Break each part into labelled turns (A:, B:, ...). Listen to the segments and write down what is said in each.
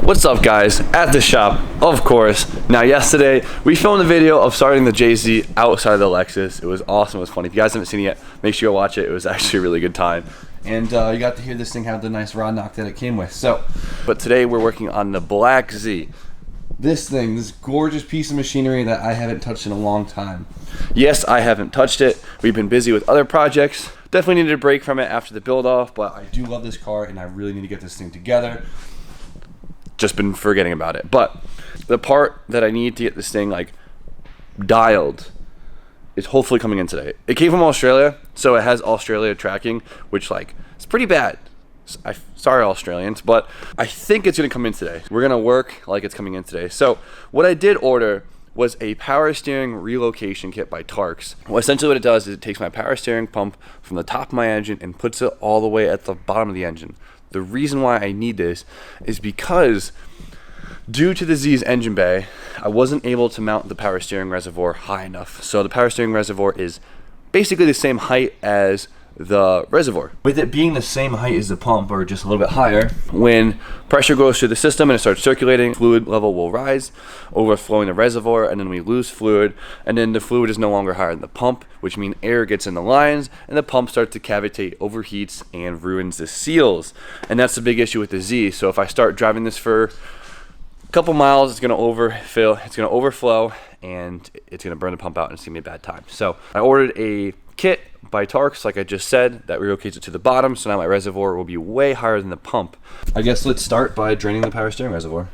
A: What's up guys, at the shop, of course. Now yesterday, we filmed a video of starting the JZ outside of the Lexus. It was awesome, it was funny. If you guys haven't seen it yet, make sure you go watch it. It was actually a really good time. And you got to hear this thing have the nice rod knock that it came with. But today we're working on the Black Z. This thing, this gorgeous piece of machinery that I haven't touched in a long time. Yes, I haven't touched it. We've been busy with other projects. Definitely needed a break from it after the build off, but I do love this car and I really need to get this thing together. Just been forgetting about it. But the part that I need to get this thing like dialed is hopefully coming in today. It came from Australia, so it has Australia tracking, which like it's pretty bad. Sorry Australians, but I think it's gonna come in today. We're gonna work like it's coming in today. So what I did order was a power steering relocation kit by Tarks. Well, essentially what it does is it takes my power steering pump from the top of my engine and puts it all the way at the bottom of the engine. The reason why I need this is because due to the Z's engine bay, I wasn't able to mount the power steering reservoir high enough. So the power steering reservoir is basically the same height as the reservoir. With it being the same height as the pump, or just a little bit higher, when pressure goes through the system and it starts circulating, fluid level will rise, overflowing the reservoir, and then we lose fluid, and then the fluid is no longer higher than the pump, which means air gets in the lines, and the pump starts to cavitate, overheats, and ruins the seals. And that's the big issue with the Z. So if I start driving this for a couple miles, it's gonna overfill, it's gonna overflow, and it's gonna burn the pump out, and it's gonna be a bad time. So I ordered a kit by Tarks, like I just said, that relocates it to the bottom, so now my reservoir will be way higher than the pump. I guess let's start by draining the power steering reservoir.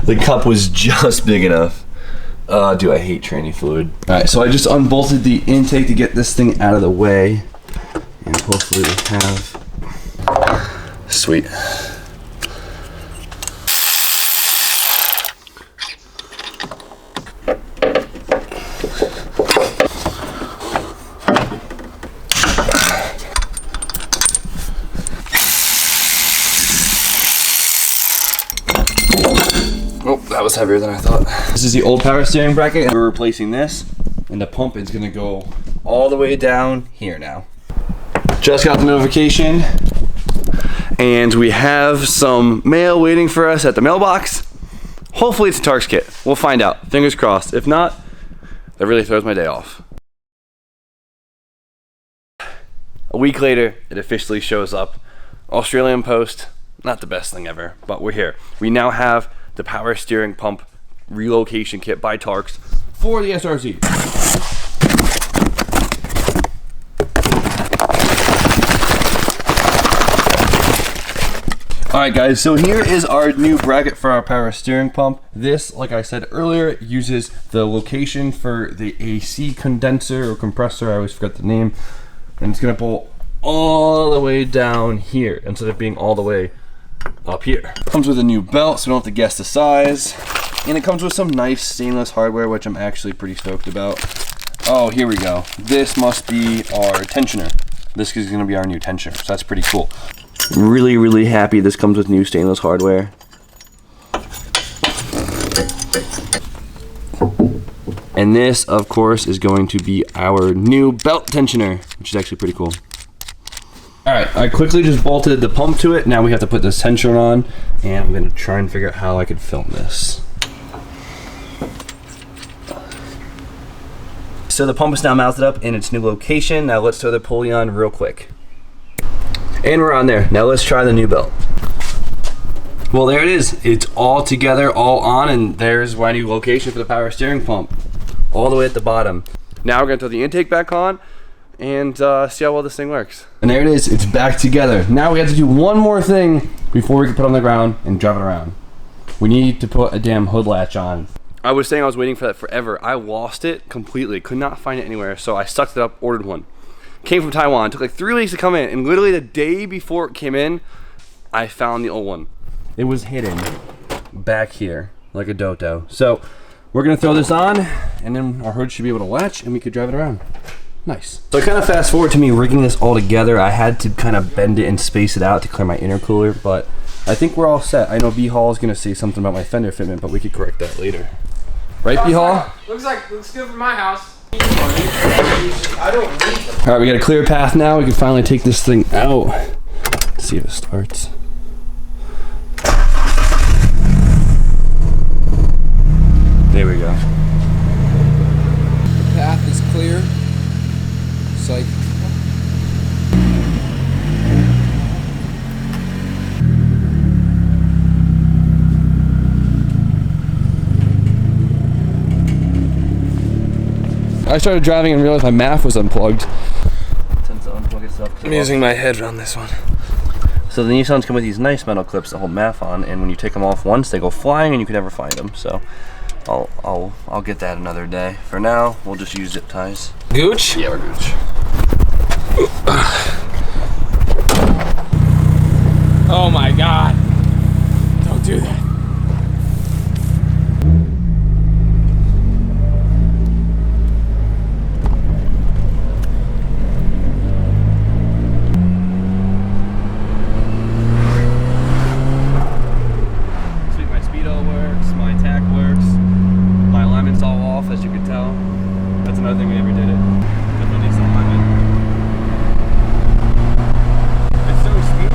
A: The cup was just big enough. Dude, I hate tranny fluid. All right, so I just unbolted the intake to get this thing out of the way, and hopefully we have, sweet. Oh, that was heavier than I thought. This is the old power steering bracket, and we're replacing this, and the pump is gonna go all the way down here now. Just got the notification, and we have some mail waiting for us at the mailbox. Hopefully it's a Tarks kit. We'll find out, fingers crossed. If not, that really throws my day off. A week later, it officially shows up. Australian post, not the best thing ever, but we're here. We now have the power steering pump relocation kit by Tarks for the SRZ. Alright guys, so here is our new bracket for our power steering pump. This, like I said earlier, uses the location for the AC condenser or compressor, I always forget the name, and it's gonna pull all the way down here instead of being all the way up here. Comes with a new belt, so we don't have to guess the size. And it comes with some nice stainless hardware, which I'm actually pretty stoked about. Oh, here we go. This must be our tensioner. This is gonna be our new tensioner, so that's pretty cool. I'm really, really happy this comes with new stainless hardware. And this, of course, is going to be our new belt tensioner, which is actually pretty cool. Alright, I quickly just bolted the pump to it. Now we have to put this tensioner on, and I'm going to try and figure out how I could film this. So the pump is now mounted up in its new location. Now let's throw the pulley on real quick. And we're on there. Now let's try the new belt. Well, there it is. It's all together, all on, and there's my new location for the power steering pump. All the way at the bottom. Now we're going to throw the intake back on and see how well this thing works. And there it is, it's back together. Now we have to do one more thing before we can put it on the ground and drive it around. We need to put a damn hood latch on. I was saying I was waiting for that forever. I lost it completely, could not find it anywhere, so I sucked it up, ordered one. Came from Taiwan, took like 3 weeks to come in, and literally the day before it came in, I found the old one. It was hidden back here, like a doto. So we're gonna throw this on, and then our hood should be able to latch, and we could drive it around. Nice. So kind of fast forward to me rigging this all together. I had to kind of bend it and space it out to clear my intercooler, but I think we're all set. I know B-Hall is gonna say something about my fender fitment, but we could correct that later. Right, B-Hall?
B: Looks good for my house.
A: I don't need them. All right, we got a clear path now. We can finally take this thing out. Let's see if it starts. I started driving and realized my MAF was unplugged.
C: Tends to unplug itself.
D: I'm using my head on this one.
C: So the Nissans come with these nice metal clips to hold MAF on, and when you take them off once, they go flying and you can never find them. So I'll get that another day. For now, we'll just use zip ties.
D: Gooch?
A: Yeah, we're Gooch.
B: Oh my God. Don't do that.
A: Sweet, my speedo works, my tack works, my alignment's all off, as you can tell. That's another thing we never did it. Definitely needs some alignment. It's so smooth.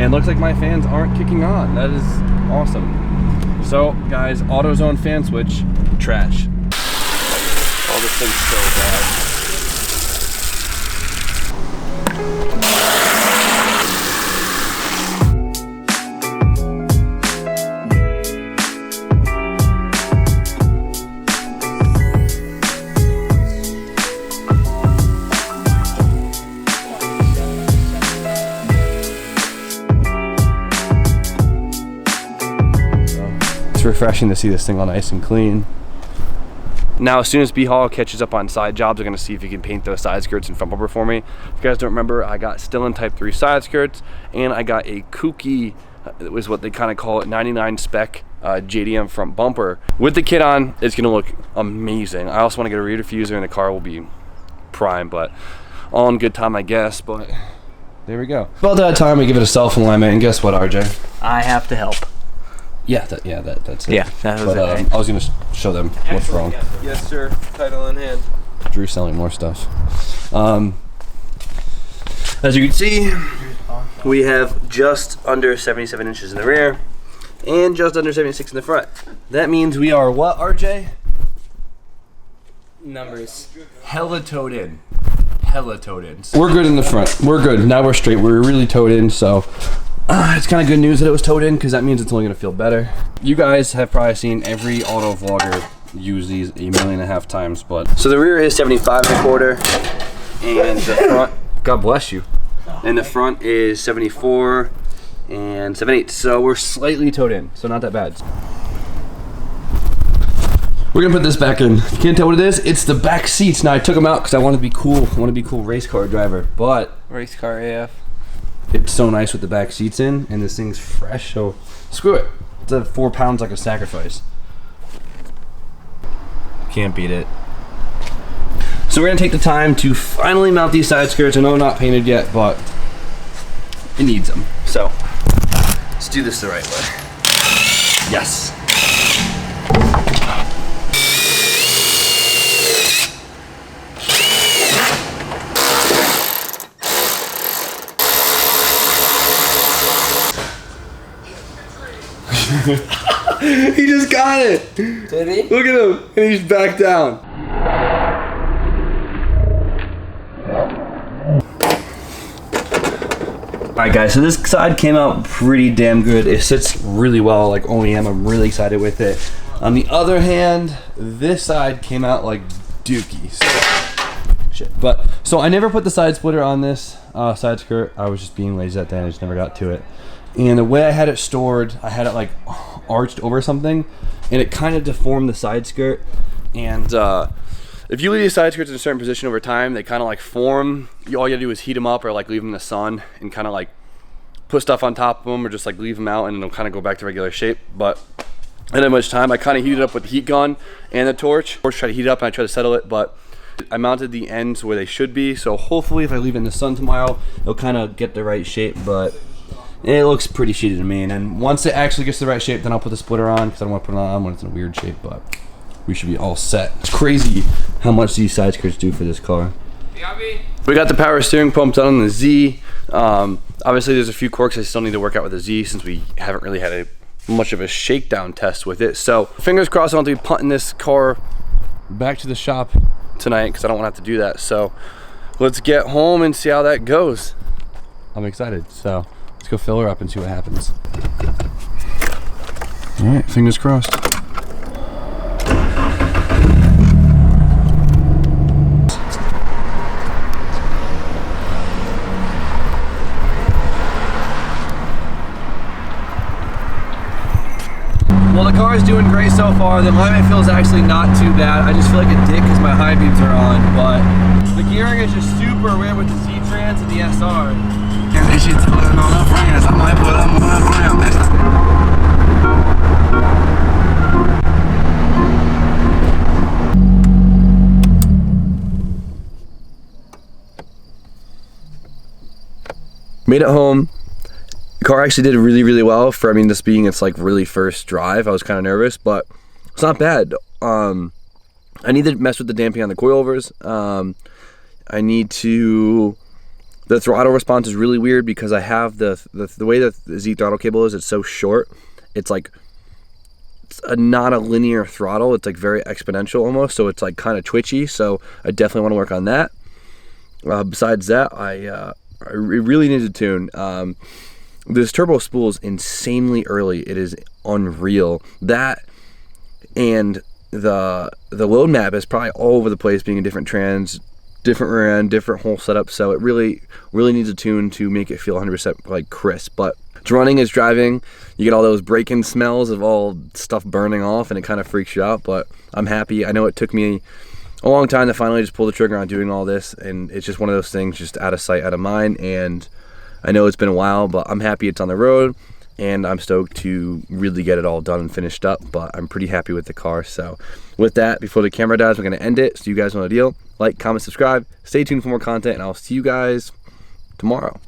A: And looks like my fans aren't kicking on. That is awesome. So guys, AutoZone fan switch, trash. Oh, this thing's so bad. It's refreshing to see this thing all nice and clean. Now, as soon as B-Haul catches up on side jobs, I'm gonna see if he can paint those side skirts and front bumper for me. If you guys don't remember, I got Stillen Type 3 side skirts, and I got a kooky, it was what they kind of call it, 99 spec JDM front bumper. With the kit on, it's gonna look amazing. I also wanna get a rear diffuser, and the car will be prime, but all in good time, I guess, but there we go. About that time, we give it a self alignment, and guess what, RJ?
C: I have to help.
A: Yeah, that's it.
C: Yeah, that was
A: But
C: it.
A: I was gonna show them what's wrong.
D: Yes, sir. Title in hand.
A: Drew's selling more stuff. As you can see, we have just under 77 inches in the rear and just under 76 in the front. That means we are what, RJ?
B: Numbers.
A: Hella towed in. Hella towed in. We're good in the front. We're good. Now we're straight. We're really towed in, so it's kind of good news that it was towed in, because that means it's only going to feel better. You guys have probably seen every auto vlogger use these 1.5 million times, but so the rear is 75 1/4, and the front, God bless you, and the front is 74 and 7/8. So we're slightly towed in, so not that bad. We're gonna put this back in. If you can't tell what it is, it's the back seats. Now I took them out because I want to be cool. I want to be cool race car driver, but
B: Race car AF.
A: it's so nice with the back seats in, and this thing's fresh, so screw it. It's a 4 pounds like a sacrifice. Can't beat it. So we're gonna take the time to finally mount these side skirts. I know they're not painted yet, but it needs them. So let's do this the right way. Yes. He just got it.
B: Did he?
A: Look at him, and he's back down. Alright guys, so this side came out pretty damn good. It sits really well, like OEM. I'm really excited with it. On the other hand, this side came out like dookie. Shit. But, so I never put the side splitter on this side skirt. I was just being lazy that day and I just never got to it. And the way I had it stored, I had it like arched over something, and it kind of deformed the side skirt. And if you leave these side skirts in a certain position over time, they kind of like form. All you gotta do is heat them up or like leave them in the sun and kind of like put stuff on top of them, or just like leave them out and they'll kind of go back to regular shape. But I didn't have much time. I kind of heated up with the heat gun and the torch. Try to heat it up and I try to settle it, but I mounted the ends where they should be. So hopefully if I leave it in the sun tomorrow, it'll kind of get the right shape, but it looks pretty shitty to me. And then once it actually gets the right shape, then I'll put the splitter on, because I don't want to put it on when it's in a weird shape, but we should be all set. It's crazy how much these side skirts do for this car. We got the power steering pump done on the Z. Obviously there's a few quirks I still need to work out with the Z, since we haven't really had much of a shakedown test with it. So fingers crossed I don't have to be punting this car back to the shop tonight because I don't want to have to do that. So let's get home and see how that goes. I'm excited. So let's go fill her up and see what happens. All right, fingers crossed. Well, the car is doing great so far. The alignment feels actually not too bad. I just feel like a dick because my high beams are on, but the gearing is just super weird with the Z-Trans and the SR. And she's putting on her friends. I might put them on her friends. Made it home. The car actually did really, really well for, I mean, this being its like really first drive. I was kind of nervous, but it's not bad. I need to mess with the damping on the coilovers. I need to, the throttle response is really weird because I have the way that the Z throttle cable is, it's so short. It's like, it's not a linear throttle. It's like very exponential almost. So it's like kind of twitchy. So I definitely want to work on that. Besides that, I really need to tune. This turbo spool is insanely early. It is unreal. That and the load map is probably all over the place, being a different trans, different rear end, different whole setup. So it really needs a tune to make it feel 100% like crisp. But it's running, it's driving. You get all those break-in smells of all stuff burning off, and it kind of freaks you out. But I'm happy. I know it took me a long time to finally just pull the trigger on doing all this, and it's just one of those things, just out of sight, out of mind. And I know it's been a while, but I'm happy it's on the road, and I'm stoked to really get it all done and finished up. But I'm pretty happy with the car. So with that, before the camera dies, we're going to end it. So you guys know the deal. Like, comment, subscribe. Stay tuned for more content, and I'll see you guys tomorrow.